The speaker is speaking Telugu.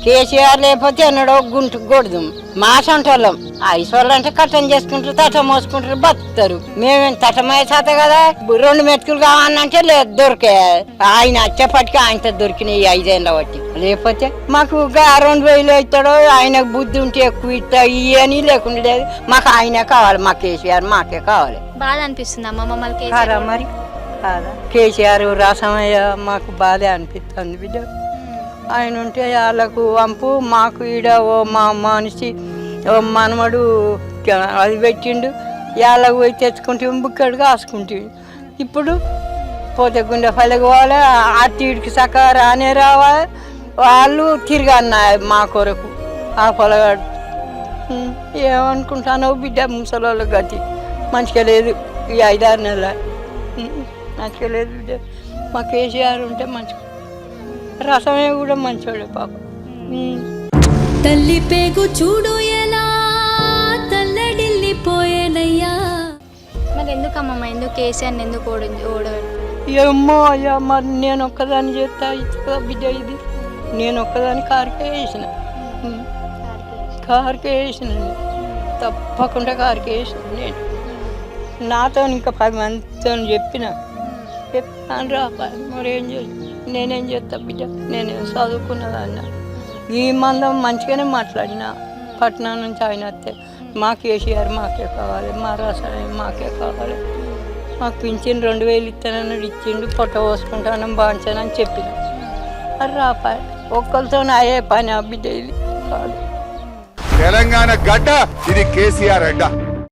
కేసీఆర్ లేకపోతే ఎన్నడో గొడుదాం మా సొంటోళ్ళం ఐసోళ్ళు అంటే కట్టం చేసుకుంటారు తట మోసుకుంటారు బతుకుతారు మేమేం తటమయ్యే చేత కదా 2 మెతుకులు కావాలంటే లేదు దొరికే ఆయన వచ్చేపటికి ఆయనతో దొరికినాయి 5 ఏళ్ళ బట్టి లేకపోతే మాకు 2000 అవుతాడో ఆయనకు బుద్ధి ఉంటే ఎక్కువ ఇస్తా ఇవని లేకుండా లేదు మాకు ఆయనే కావాలి మా కేసీఆర్ మాకే కావాలి బాధ అనిపిస్తుంది అమ్మ మమ్మల్ని కాదా మరి కాదా కేసీఆర్ రాసమయ్య మాకు బాధే అనిపిస్తుంది బిడ్డ ఆయన ఉంటే వాళ్ళకు వంపు మాకు ఈడ ఓ మా మనిషి ఓ మనమడు అది పెట్టిండు వాళ్ళకు పోయి తెచ్చుకుంటే బుక్కడు కాసుకుంటే ఇప్పుడు పోతే గుండె పల్లెకి పోవాలి అట్టిడికి సక్క రానే రావాలి వాళ్ళు తిరిగన్న మా కొరకు ఆ పొలగాడు ఏమనుకుంటానో బిడ్డ ముసలోళ్ళ గతి మంచిగా లేదు ఈ 5-6 నెలల మంచిగా లేదు బిడ్డ మా కేసీఆర్ ఉంటే మంచిగా రసమే కూడా మంచోడే పాప తల్లి పేగు చూడు ఎలా తల్లడిల్లిపోయేనయ్యా మరి ఎందుకమ్మమ్మ ఎందుకు కేసీఆర్ ఎందుకు ఓడబెట్టు ఏమో అయ్యా మరి నేను ఒక్కదాన్ని చేస్తా ఇచ్చా బిడ్డ ఇది నేను ఒక్కదాన్ని కారుకే వేసిన తప్పకుండా కారుకే వేసిన నేను నాతో ఇంకా 10 మందితో చెప్పాను రాపాలి మరి ఏం చేయాలి నేనేం చేస్తా బిడ్డ నేనేం చదువుకున్నదాన్న ఈ మందం మంచిగానే మాట్లాడిన పట్నం నుంచి ఆయన వస్తే మా కేసీఆర్ మాకే కావాలి మా రసాయనం మాకే కావాలి మాకు పింఛన్ 2000 ఇస్తానన్నాడు ఇచ్చిండు పొట్ట పోసుకుంటాను బాగుంచానని చెప్పిన అది రాపాలి ఒక్కరితో అయ్యే పని ఆ బిడ్డ ఇది కాదు తెలంగాణ గడ్డ ఇది కేసీఆర్ అడ్డ.